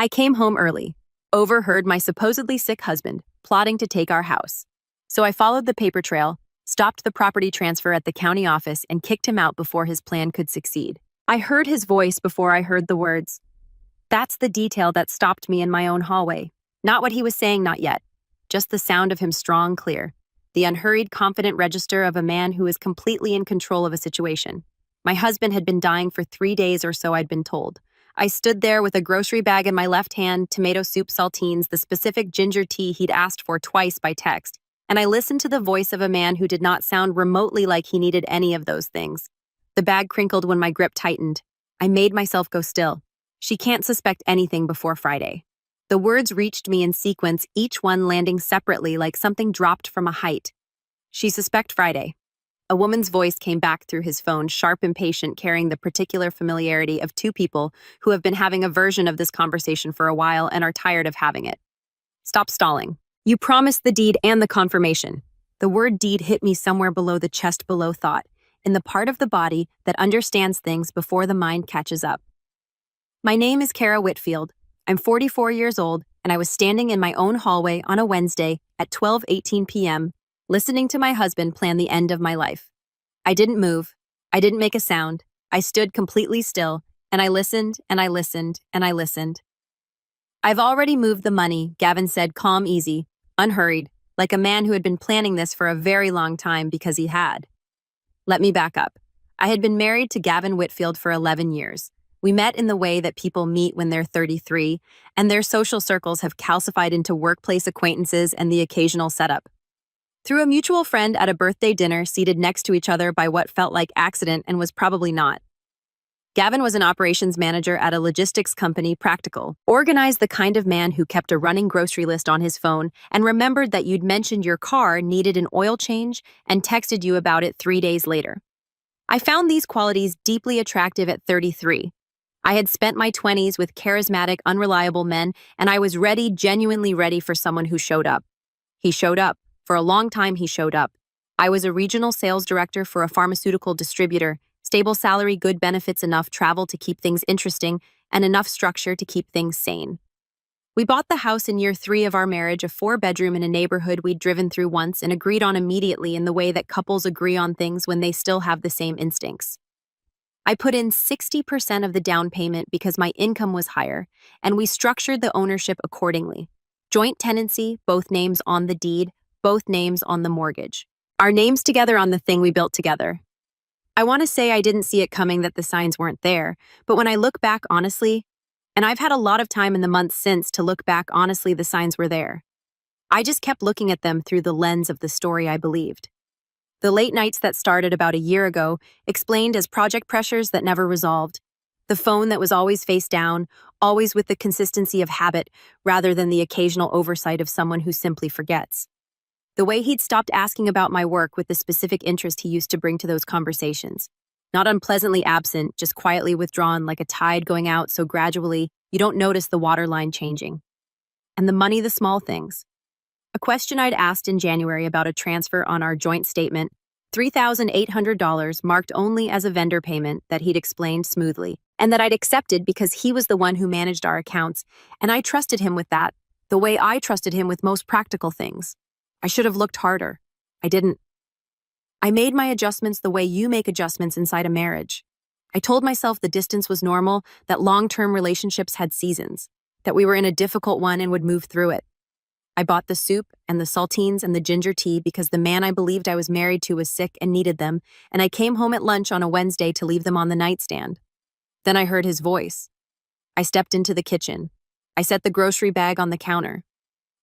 I came home early, overheard my supposedly sick husband plotting to take our house. So I followed the paper trail, stopped the property transfer at the county office, and kicked him out before his plan could succeed. I heard his voice before I heard the words. That's the detail that stopped me in my own hallway. Not what he was saying, not yet. Just the sound of him strong, clear. The unhurried, confident register of a man who is completely in control of a situation. My husband had been dying for 3 days or so, I'd been told. I stood there with a grocery bag in my left hand, tomato soup, saltines, the specific ginger tea he'd asked for twice by text, and I listened to the voice of a man who did not sound remotely like he needed any of those things. The bag crinkled when my grip tightened. I made myself go still. She can't suspect anything before Friday. The words reached me in sequence, each one landing separately like something dropped from a height. She suspect Friday. A woman's voice came back through his phone, sharp, impatient, carrying the particular familiarity of two people who have been having a version of this conversation for a while and are tired of having it. Stop stalling. You promised the deed and the confirmation. The word deed hit me somewhere below the chest, below thought, in the part of the body that understands things before the mind catches up. My name is Kara Whitfield. I'm 44 years old, and I was standing in my own hallway on a Wednesday at 12:18 p.m., listening to my husband plan the end of my life. I didn't move. I didn't make a sound. I stood completely still, and I listened, and I listened, and I listened. I've already moved the money, Gavin said, calm, easy, unhurried, like a man who had been planning this for a very long time because he had. Let me back up. I had been married to Gavin Whitfield for 11 years. We met in the way that people meet when they're 33, and their social circles have calcified into workplace acquaintances and the occasional setup. Through a mutual friend at a birthday dinner, seated next to each other by what felt like accident and was probably not. Gavin was an operations manager at a logistics company, Practical, organized, the kind of man who kept a running grocery list on his phone and remembered that you'd mentioned your car needed an oil change and texted you about it 3 days later. I found these qualities deeply attractive at 33. I had spent my 20s with charismatic, unreliable men, and I was ready, genuinely ready for someone who showed up. He showed up. For a long time, he showed up. I was a regional sales director for a pharmaceutical distributor, stable salary, good benefits, enough travel to keep things interesting, and enough structure to keep things sane. We bought the house in year 3 of our marriage, a 4-bedroom in a neighborhood we'd driven through once and agreed on immediately in the way that couples agree on things when they still have the same instincts. I put in 60% of the down payment because my income was higher, and we structured the ownership accordingly. Joint tenancy, both names on the deed, both names on the mortgage. Our names together on the thing we built together. I want to say I didn't see it coming that the signs weren't there, but when I look back honestly, and I've had a lot of time in the months since to look back honestly, the signs were there. I just kept looking at them through the lens of the story I believed. The late nights that started about a year ago explained as project pressures that never resolved. The phone that was always face down, always with the consistency of habit rather than the occasional oversight of someone who simply forgets. The way he'd stopped asking about my work with the specific interest he used to bring to those conversations. Not unpleasantly absent, just quietly withdrawn like a tide going out so gradually you don't notice the waterline changing. And the money, the small things. A question I'd asked in January about a transfer on our joint statement, $3,800 marked only as a vendor payment that he'd explained smoothly, and that I'd accepted because he was the one who managed our accounts, and I trusted him with that, the way I trusted him with most practical things. I should have looked harder. I didn't. I made my adjustments the way you make adjustments inside a marriage. I told myself the distance was normal, that long-term relationships had seasons, that we were in a difficult one and would move through it. I bought the soup and the saltines and the ginger tea because the man I believed I was married to was sick and needed them, and I came home at lunch on a Wednesday to leave them on the nightstand. Then I heard his voice. I stepped into the kitchen. I set the grocery bag on the counter.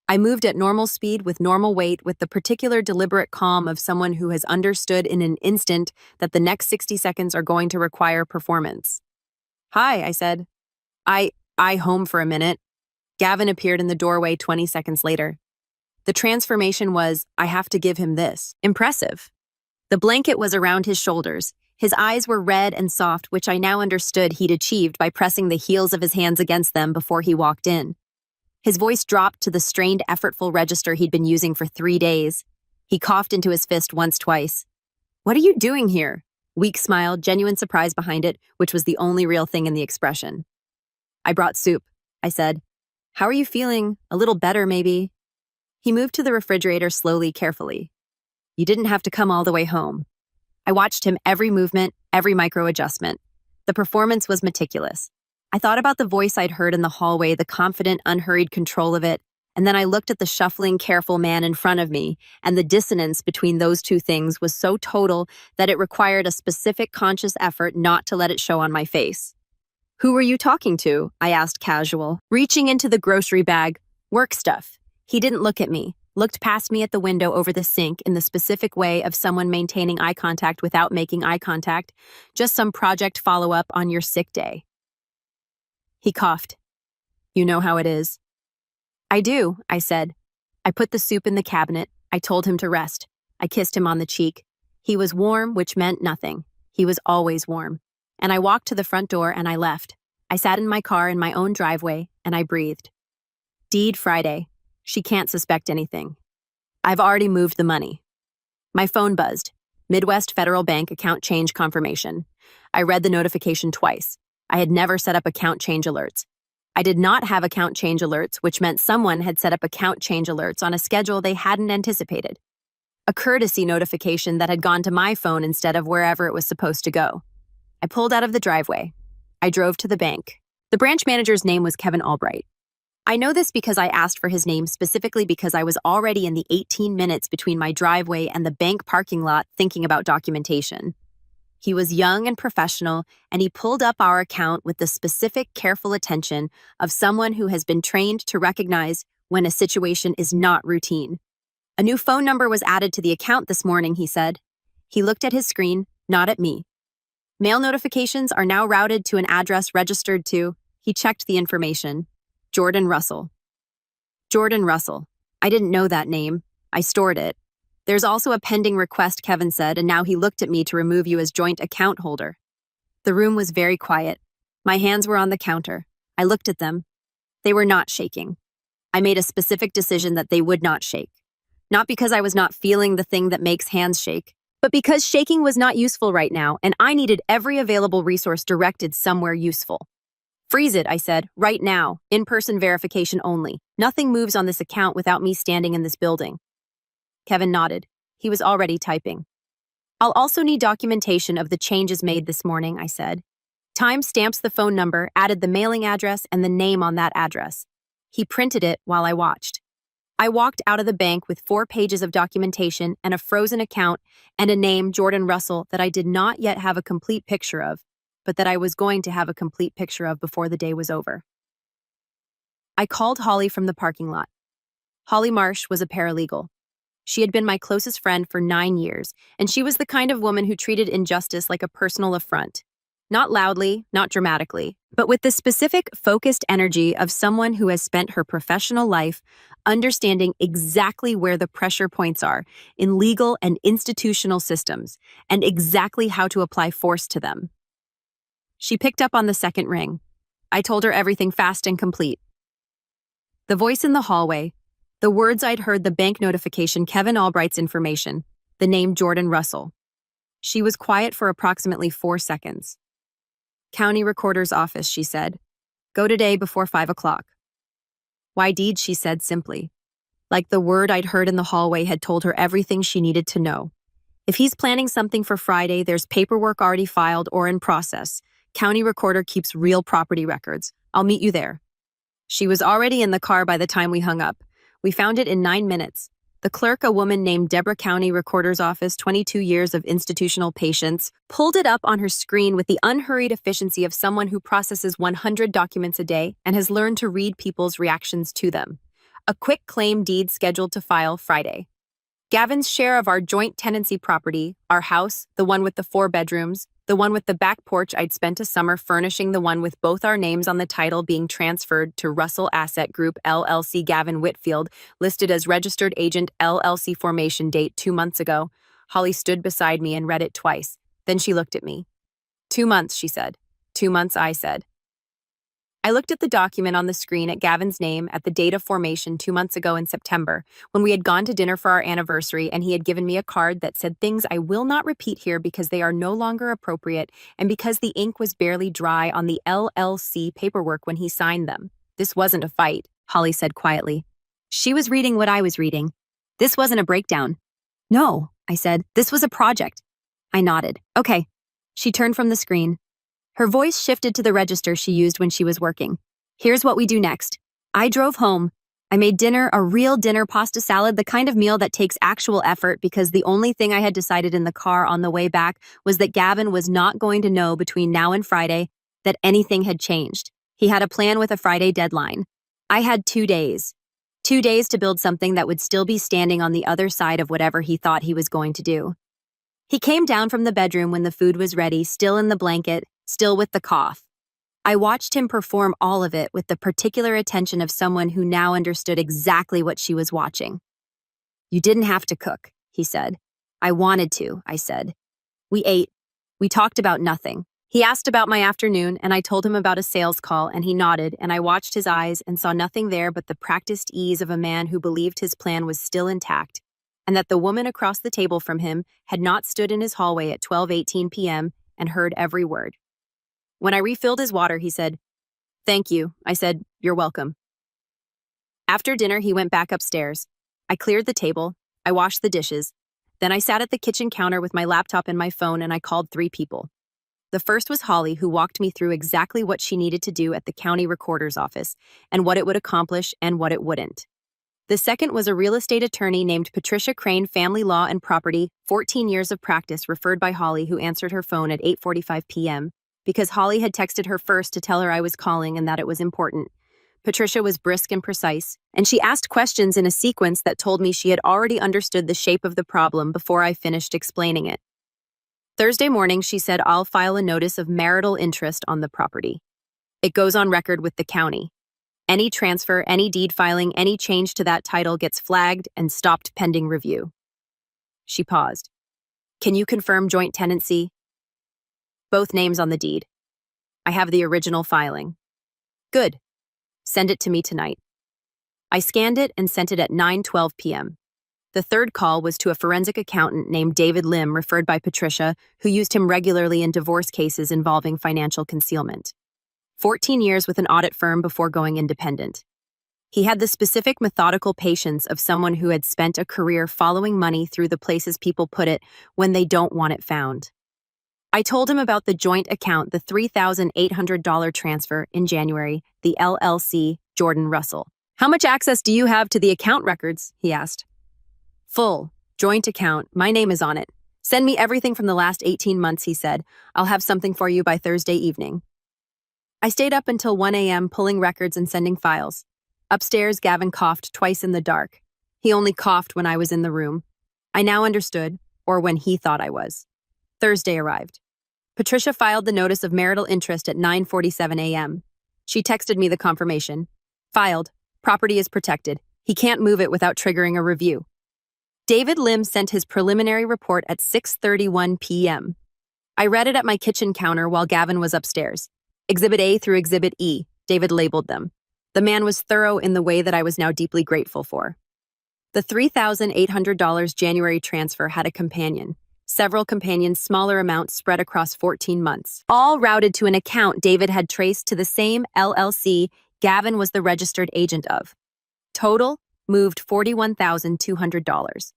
I moved at normal speed with normal weight with the particular deliberate calm of someone who has understood in an instant that the next 60 seconds are going to require performance. Hi, I said. I home for a minute. Gavin appeared in the doorway 20 seconds later. The transformation was, I have to give him this. Impressive. The blanket was around his shoulders. His eyes were red and soft, which I now understood he'd achieved by pressing the heels of his hands against them before he walked in. His voice dropped to the strained, effortful register he'd been using for 3 days. He coughed into his fist once, twice. What are you doing here? Weak smile, genuine surprise behind it, which was the only real thing in the expression. I brought soup, I said, How are you feeling? A little better, maybe? He moved to the refrigerator slowly, carefully. You didn't have to come all the way home. I watched him every movement, every micro adjustment. The performance was meticulous. I thought about the voice I'd heard in the hallway, the confident, unhurried control of it, and then I looked at the shuffling, careful man in front of me, and the dissonance between those two things was so total that it required a specific conscious effort not to let it show on my face. Who were you talking to? I asked casual, reaching into the grocery bag. Work stuff. He didn't look at me, looked past me at the window over the sink in the specific way of someone maintaining eye contact without making eye contact, just some project follow-up on your sick day. He coughed. You know how it is. I do, I said. I put the soup in the cabinet. I told him to rest. I kissed him on the cheek. He was warm, which meant nothing. He was always warm. And I walked to the front door and I left. I sat in my car in my own driveway and I breathed. Deed Friday. She can't suspect anything. I've already moved the money. My phone buzzed. Midwest Federal Bank account change confirmation. I read the notification twice. I had never set up account change alerts. I did not have account change alerts, which meant someone had set up account change alerts on a schedule they hadn't anticipated. A courtesy notification that had gone to my phone instead of wherever it was supposed to go. I pulled out of the driveway. I drove to the bank. The branch manager's name was Kevin Albright. I know this because I asked for his name specifically because I was already in the 18 minutes between my driveway and the bank parking lot thinking about documentation. He was young and professional, and he pulled up our account with the specific, careful attention of someone who has been trained to recognize when a situation is not routine. A new phone number was added to the account this morning, he said. He looked at his screen, not at me. Mail notifications are now routed to an address registered to, he checked the information, Jordan Russell. Jordan Russell. I didn't know that name. I stored it. There's also a pending request, Kevin said, and now he looked at me to remove you as joint account holder. The room was very quiet. My hands were on the counter. I looked at them. They were not shaking. I made a specific decision that they would not shake. Not because I was not feeling the thing that makes hands shake, but because shaking was not useful right now, and I needed every available resource directed somewhere useful. Freeze it, I said, right now, in-person verification only. Nothing moves on this account without me standing in this building. Kevin nodded. He was already typing. I'll also need documentation of the changes made this morning, I said. Time stamps the phone number, added the mailing address and the name on that address. He printed it while I watched. I walked out of the bank with 4 pages of documentation and a frozen account and a name, Jordan Russell, that I did not yet have a complete picture of, but that I was going to have a complete picture of before the day was over. I called Holly from the parking lot. Holly Marsh was a paralegal. She had been my closest friend for 9 years, and she was the kind of woman who treated injustice like a personal affront. Not loudly, not dramatically, but with the specific, focused energy of someone who has spent her professional life understanding exactly where the pressure points are in legal and institutional systems, and exactly how to apply force to them. She picked up on the second ring. I told her everything fast and complete. The voice in the hallway, the words I'd heard, the bank notification, Kevin Albright's information, the name Jordan Russell. She was quiet for approximately 4 seconds. County Recorder's Office, she said. Go today before 5 o'clock. Why deed, she said simply. Like the word I'd heard in the hallway had told her everything she needed to know. If he's planning something for Friday, there's paperwork already filed or in process. County Recorder keeps real property records. I'll meet you there. She was already in the car by the time we hung up. We found it in 9 minutes. The clerk, a woman named Deborah, County Recorder's Office, 22 years of institutional patience, pulled it up on her screen with the unhurried efficiency of someone who processes 100 documents a day and has learned to read people's reactions to them. A quick claim deed scheduled to file Friday. Gavin's share of our joint tenancy property, our house, the one with the 4 bedrooms, the one with the back porch I'd spent a summer furnishing, the one with both our names on the title being transferred to Russell Asset Group, LLC, Gavin Whitfield, listed as registered agent, LLC, formation date 2 months ago. Holly stood beside me and read it twice. Then she looked at me. 2 months, she said. 2 months, I said. I looked at the document on the screen at Gavin's name at the date of formation 2 months ago in September, when we had gone to dinner for our anniversary and he had given me a card that said things I will not repeat here because they are no longer appropriate and because the ink was barely dry on the LLC paperwork when he signed them. This wasn't a fight. Holly said quietly. She was reading what I was reading. This wasn't a breakdown. No, I said. This was a project. I nodded. Okay. She turned from the screen. Her voice shifted to the register she used when she was working. Here's what we do next. I drove home. I made dinner, a real dinner pasta salad, the kind of meal that takes actual effort because the only thing I had decided in the car on the way back was that Gavin was not going to know between now and Friday that anything had changed. He had a plan with a Friday deadline. I had 2 days. 2 days to build something that would still be standing on the other side of whatever he thought he was going to do. He came down from the bedroom when the food was ready, still in the blanket, still with the cough. I watched him perform all of it with the particular attention of someone who now understood exactly what she was watching. You didn't have to cook, he said. I wanted to, I said. We ate. We talked about nothing. He asked about my afternoon, and I told him about a sales call, and he nodded, and I watched his eyes and saw nothing there but the practiced ease of a man who believed his plan was still intact, and that the woman across the table from him had not stood in his hallway at 12:18 p.m. and heard every word. When I refilled his water, he said, "Thank you." I said, "You're welcome." After dinner, he went back upstairs. I cleared the table. I washed the dishes. Then I sat at the kitchen counter with my laptop and my phone, and I called 3 people. The first was Holly, who walked me through exactly what she needed to do at the county recorder's office and what it would accomplish and what it wouldn't. The second was a real estate attorney named Patricia Crane, family law and property, 14 years of practice, referred by Holly, who answered her phone at 8:45 p.m. because Holly had texted her first to tell her I was calling and that it was important. Patricia was brisk and precise, and she asked questions in a sequence that told me she had already understood the shape of the problem before I finished explaining it. Thursday morning, she said, I'll file a notice of marital interest on the property. It goes on record with the county. Any transfer, any deed filing, any change to that title gets flagged and stopped pending review. She paused. Can you confirm joint tenancy? Both names on the deed. I have the original filing. Good. Send it to me tonight. I scanned it and sent it at 9:12 p.m. The third call was to a forensic accountant named David Lim, referred by Patricia, who used him regularly in divorce cases involving financial concealment. 14 years with an audit firm before going independent. He had the specific methodical patience of someone who had spent a career following money through the places people put it when they don't want it found. I told him about the joint account, the $3,800 transfer in January, the LLC, Jordan Russell. How much access do you have to the account records? He asked. Full. Joint account. My name is on it. Send me everything from the last 18 months, he said. I'll have something for you by Thursday evening. I stayed up until 1 a.m. pulling records and sending files. Upstairs, Gavin coughed twice in the dark. He only coughed when I was in the room. I now understood, or when he thought I was. Thursday arrived. Patricia filed the notice of marital interest at 9:47 a.m. She texted me the confirmation. Filed. Property is protected. He can't move it without triggering a review. David Lim sent his preliminary report at 6:31 p.m. I read it at my kitchen counter while Gavin was upstairs. Exhibit A through Exhibit E, David labeled them. The man was thorough in the way that I was now deeply grateful for. The $3,800 January transfer had a companion. Several companions, smaller amounts spread across 14 months, all routed to an account David had traced to the same LLC Gavin was the registered agent of. Total, moved $41,200.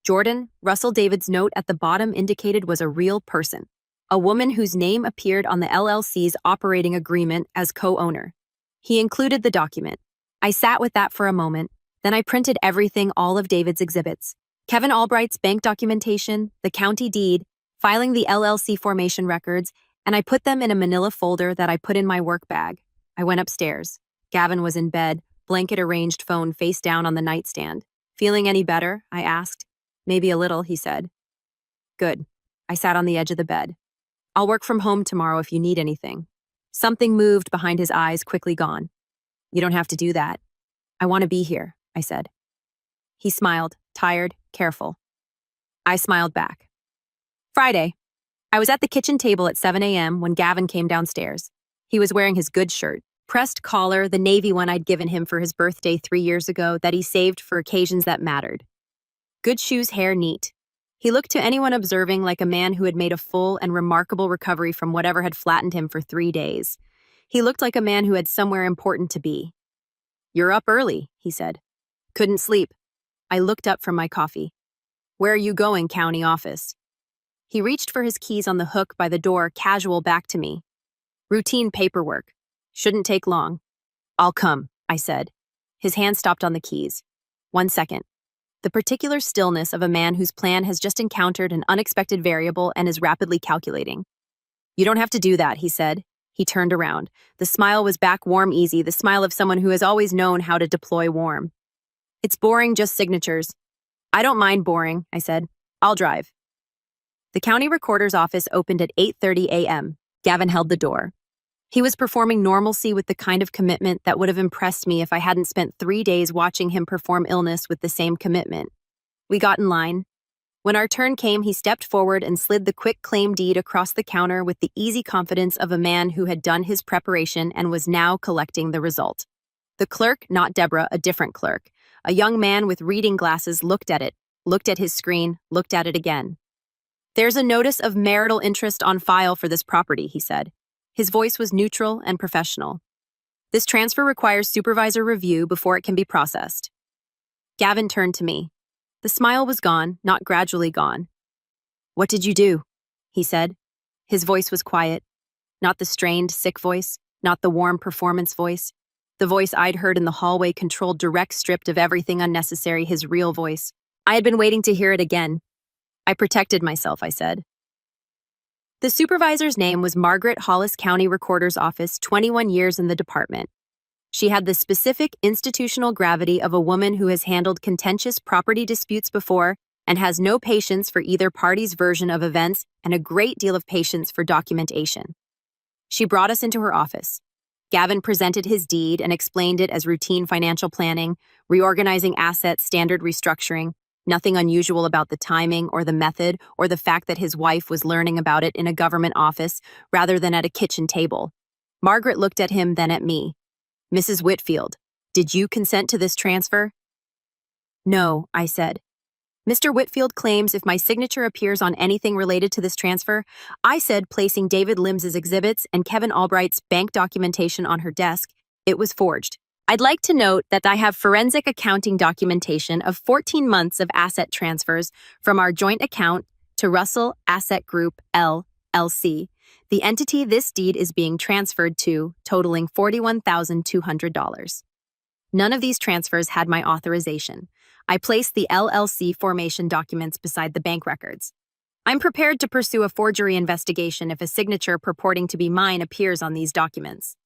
Jordan, Russell David's note at the bottom indicated was a real person, a woman whose name appeared on the LLC's operating agreement as co-owner. He included the document. I sat with that for a moment, then I printed everything, all of David's exhibits. Kevin Albright's bank documentation, the county deed, filing the LLC formation records, and I put them in a manila folder that I put in my work bag. I went upstairs. Gavin was in bed, blanket arranged, phone face down on the nightstand. Feeling any better? I asked. Maybe a little, he said. Good. I sat on the edge of the bed. I'll work from home tomorrow if you need anything. Something moved behind his eyes, quickly gone. You don't have to do that. I want to be here, I said. He smiled, tired, careful. I smiled back. Friday. I was at the kitchen table at 7 a.m. when Gavin came downstairs. He was wearing his good shirt, pressed collar, the navy one I'd given him for his birthday 3 years ago that he saved for occasions that mattered. Good shoes, hair neat. He looked to anyone observing like a man who had made a full and remarkable recovery from whatever had flattened him for 3 days. He looked like a man who had somewhere important to be. You're up early, he said. Couldn't sleep. I looked up from my coffee. Where are you going, county office? He reached for his keys on the hook by the door, casual back to me. Routine paperwork. Shouldn't take long. I'll come, I said. His hand stopped on the keys. 1 second. The particular stillness of a man whose plan has just encountered an unexpected variable and is rapidly calculating. You don't have to do that, he said. He turned around. The smile was back warm, easy, the smile of someone who has always known how to deploy warm. It's boring, just signatures. I don't mind boring, I said. I'll drive. The county recorder's office opened at 8:30 a.m. Gavin held the door. He was performing normalcy with the kind of commitment that would have impressed me if I hadn't spent 3 days watching him perform illness with the same commitment. We got in line. When our turn came, he stepped forward and slid the quick claim deed across the counter with the easy confidence of a man who had done his preparation and was now collecting the result. The clerk, not Deborah, a different clerk, a young man with reading glasses, looked at it, looked at his screen, looked at it again. There's a notice of marital interest on file for this property, he said. His voice was neutral and professional. This transfer requires supervisor review before it can be processed. Gavin turned to me. The smile was gone, not gradually gone. What did you do? He said. His voice was quiet, not the strained, sick voice, not the warm performance voice. The voice I'd heard in the hallway, controlled, direct, stripped of everything unnecessary, his real voice. I had been waiting to hear it again. I protected myself, I said. The supervisor's name was Margaret Hollis, County Recorder's Office, 21 years in the department. She had the specific institutional gravity of a woman who has handled contentious property disputes before and has no patience for either party's version of events and a great deal of patience for documentation. She brought us into her office. Gavin presented his deed and explained it as routine financial planning, reorganizing assets, standard restructuring. Nothing unusual about the timing or the method or the fact that his wife was learning about it in a government office rather than at a kitchen table. Margaret looked at him, then at me. Mrs. Whitfield, did you consent to this transfer? No, I said. Mr. Whitfield claims if my signature appears on anything related to this transfer, I said, placing David Lims's exhibits and Kevin Albright's bank documentation on her desk, it was forged. I'd like to note that I have forensic accounting documentation of 14 months of asset transfers from our joint account to Russell Asset Group, LLC, the entity this deed is being transferred to, totaling $41,200. None of these transfers had my authorization. I placed the LLC formation documents beside the bank records. I'm prepared to pursue a forgery investigation if a signature purporting to be mine appears on these documents.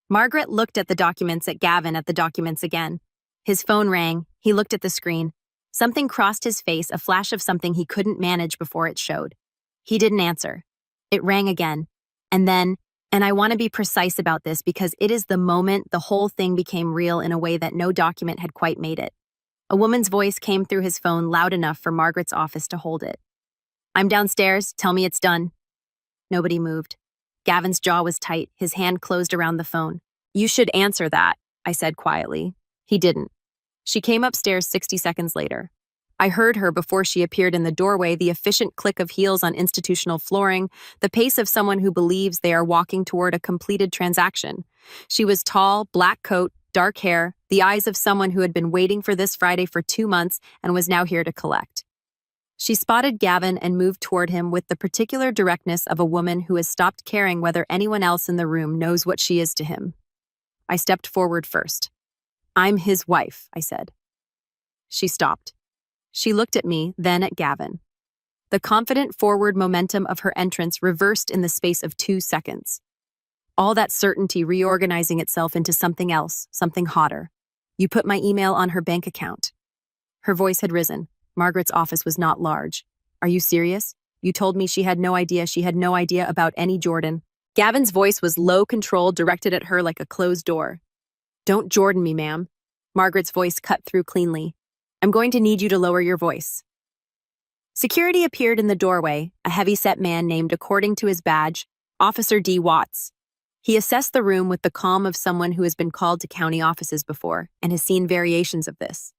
Margaret looked at the documents, at Gavin, at the documents again. His phone rang. He looked at the screen. Something crossed his face, a flash of something he couldn't manage before it showed. He didn't answer. It rang again. And then, and I want to be precise about this because it is the moment the whole thing became real in a way that no document had quite made it. A woman's voice came through his phone loud enough for Margaret's office to hold it. I'm downstairs. Tell me it's done. Nobody moved. Gavin's jaw was tight, his hand closed around the phone. You should answer that, I said quietly. He didn't. She came upstairs 60 seconds later. I heard her before she appeared in the doorway, the efficient click of heels on institutional flooring, the pace of someone who believes they are walking toward a completed transaction. She was tall, black coat, dark hair, the eyes of someone who had been waiting for this Friday for 2 months and was now here to collect. She spotted Gavin and moved toward him with the particular directness of a woman who has stopped caring whether anyone else in the room knows what she is to him. I stepped forward first. I'm his wife, I said. She stopped. She looked at me, then at Gavin. The confident forward momentum of her entrance reversed in the space of 2 seconds. All that certainty reorganizing itself into something else, something hotter. You put my email on her bank account. Her voice had risen. Margaret's office was not large. Are you serious? You told me she had no idea about any Jordan. Gavin's voice was low, controlled, directed at her like a closed door. Don't Jordan me, ma'am. Margaret's voice cut through cleanly. I'm going to need you to lower your voice. Security appeared in the doorway, a heavy-set man named, according to his badge, Officer D. Watts. He assessed the room with the calm of someone who has been called to county offices before and has seen variations of this.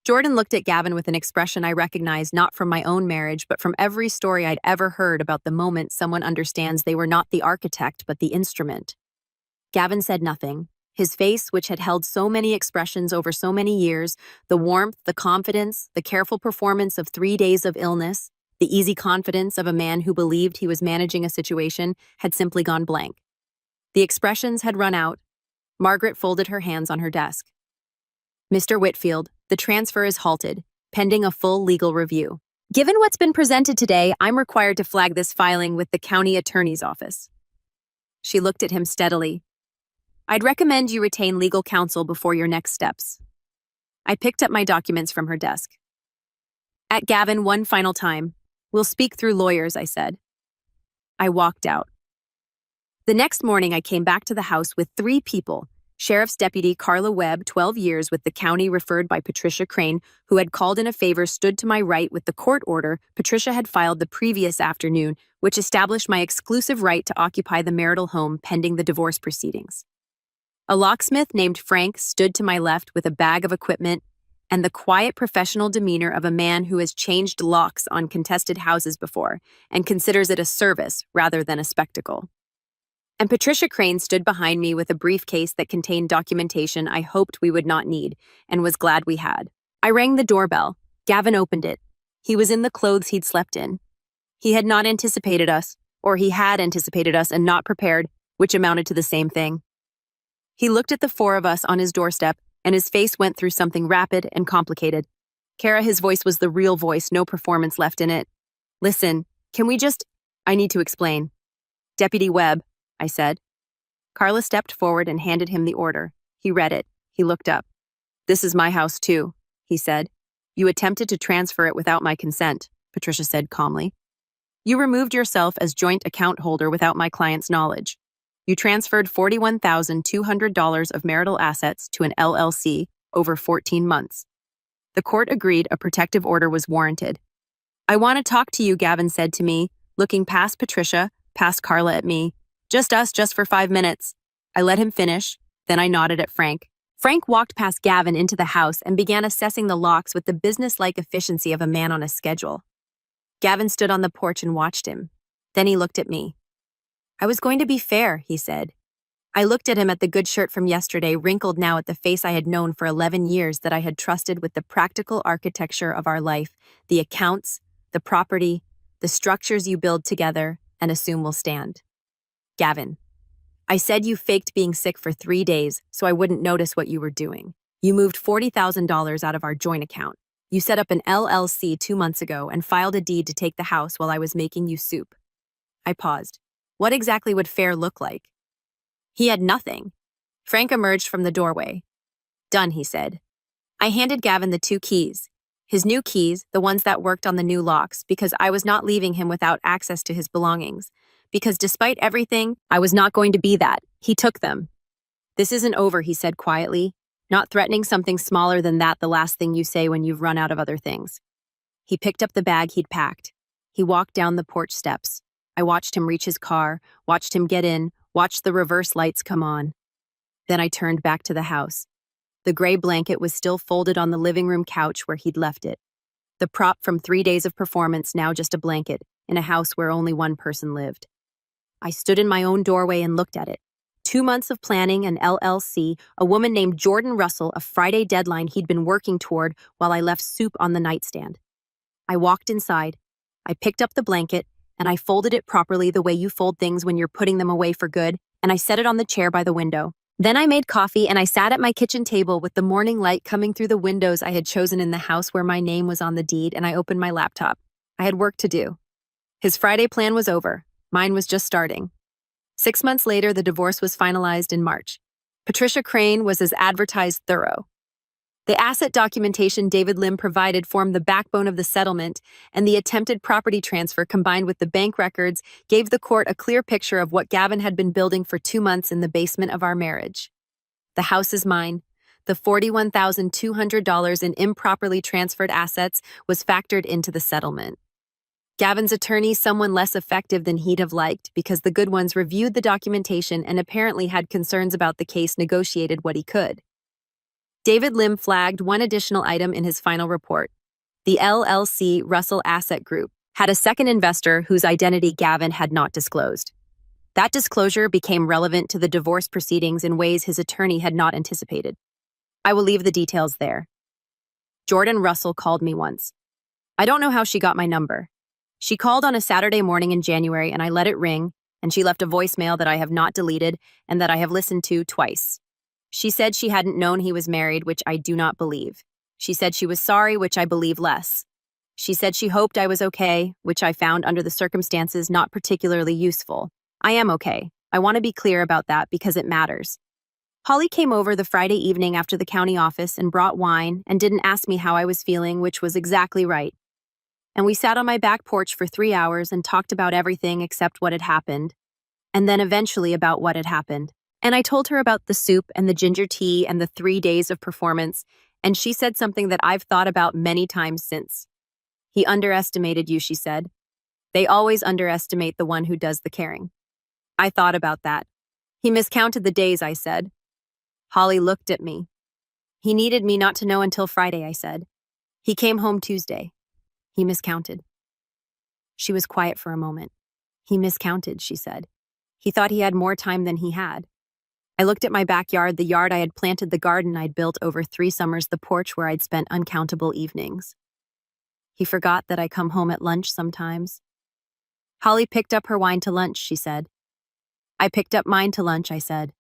Jordan looked at Gavin with an expression I recognized not from my own marriage, but from every story I'd ever heard about the moment someone understands they were not the architect but the instrument. Gavin said nothing. His face, which had held so many expressions over so many years, the warmth, the confidence, the careful performance of 3 days of illness, the easy confidence of a man who believed he was managing a situation, had simply gone blank. The expressions had run out. Margaret folded her hands on her desk. Mr. Whitfield, the transfer is halted, pending a full legal review. Given what's been presented today, I'm required to flag this filing with the county attorney's office. She looked at him steadily. I'd recommend you retain legal counsel before your next steps. I picked up my documents from her desk. At Gavin one final time. We'll speak through lawyers, I said. I walked out. The next morning, I came back to the house with 3 people. Sheriff's Deputy Carla Webb, 12 years with the county, referred by Patricia Crane, who had called in a favor, stood to my right with the court order Patricia had filed the previous afternoon, which established my exclusive right to occupy the marital home pending the divorce proceedings. A locksmith named Frank stood to my left with a bag of equipment and the quiet professional demeanor of a man who has changed locks on contested houses before and considers it a service rather than a spectacle. And Patricia Crane stood behind me with a briefcase that contained documentation I hoped we would not need, and was glad we had. I rang the doorbell. Gavin opened it. He was in the clothes he'd slept in. He had not anticipated us, or he had anticipated us and not prepared, which amounted to the same thing. He looked at the 4 of us on his doorstep, and his face went through something rapid and complicated. Kara, his voice was the real voice, no performance left in it. Listen, can we just... I need to explain. Deputy Webb, I said. Carla stepped forward and handed him the order. He read it. He looked up. This is my house too, he said. You attempted to transfer it without my consent, Patricia said calmly. You removed yourself as joint account holder without my client's knowledge. You transferred $41,200 of marital assets to an LLC over 14 months. The court agreed a protective order was warranted. I want to talk to you, Gavin said to me, looking past Patricia, past Carla at me. Just us, just for 5 minutes. I let him finish, then I nodded at Frank. Frank walked past Gavin into the house and began assessing the locks with the businesslike efficiency of a man on a schedule. Gavin stood on the porch and watched him. Then he looked at me. I was going to be fair, he said. I looked at him at the good shirt from yesterday, wrinkled now at the face I had known for 11 years that I had trusted with the practical architecture of our life, the accounts, the property, the structures you build together and assume will stand. Gavin, I said you faked being sick for 3 days so I wouldn't notice what you were doing. You moved $40,000 out of our joint account. You set up an LLC 2 months ago and filed a deed to take the house while I was making you soup. I paused. What exactly would fair look like? He had nothing. Frank emerged from the doorway. Done, he said. I handed Gavin the 2 keys. His new keys, the ones that worked on the new locks, because I was not leaving him without access to his belongings. Because despite everything, I was not going to be that. He took them. This isn't over, he said quietly, not threatening something smaller than that the last thing you say when you've run out of other things. He picked up the bag he'd packed. He walked down the porch steps. I watched him reach his car, watched him get in, watched the reverse lights come on. Then I turned back to the house. The gray blanket was still folded on the living room couch where he'd left it. The prop from 3 days of performance, now just a blanket, in a house where only one person lived. I stood in my own doorway and looked at it. 2 months of planning, an LLC, a woman named Jordan Russell, a Friday deadline he'd been working toward while I left soup on the nightstand. I walked inside. I picked up the blanket, and I folded it properly the way you fold things when you're putting them away for good, and I set it on the chair by the window. Then I made coffee and I sat at my kitchen table with the morning light coming through the windows I had chosen in the house where my name was on the deed, and I opened my laptop. I had work to do. His Friday plan was over. Mine was just starting. 6 months later, the divorce was finalized in March. Patricia Crane was as advertised thorough. The asset documentation David Lim provided formed the backbone of the settlement, and the attempted property transfer combined with the bank records gave the court a clear picture of what Gavin had been building for 2 months in the basement of our marriage. The house is mine. The $41,200 in improperly transferred assets was factored into the settlement. Gavin's attorney, someone less effective than he'd have liked because the good ones reviewed the documentation and apparently had concerns about the case, negotiated what he could. David Lim flagged one additional item in his final report. The LLC Russell Asset Group had a second investor whose identity Gavin had not disclosed. That disclosure became relevant to the divorce proceedings in ways his attorney had not anticipated. I will leave the details there. Jordan Russell called me once. I don't know how she got my number. She called on a Saturday morning in January and I let it ring, and she left a voicemail that I have not deleted and that I have listened to twice. She said she hadn't known he was married, which I do not believe. She said she was sorry, which I believe less. She said she hoped I was okay, which I found under the circumstances not particularly useful. I am okay. I want to be clear about that because it matters. Holly came over the Friday evening after the county office and brought wine and didn't ask me how I was feeling, which was exactly right. And we sat on my back porch for 3 hours and talked about everything except what had happened, and then eventually about what had happened. And I told her about the soup and the ginger tea and the 3 days of performance, and she said something that I've thought about many times since. He underestimated you, she said. They always underestimate the one who does the caring. I thought about that. He miscounted the days, I said. Holly looked at me. He needed me not to know until Friday, I said. He came home Tuesday. He miscounted. She was quiet for a moment. He miscounted, she said. He thought he had more time than he had. I looked at my backyard, the yard I had planted, the garden I'd built over 3 summers, the porch where I'd spent uncountable evenings. He forgot that I come home at lunch sometimes. Holly picked up her wine to lunch, she said. I picked up mine to lunch, I said.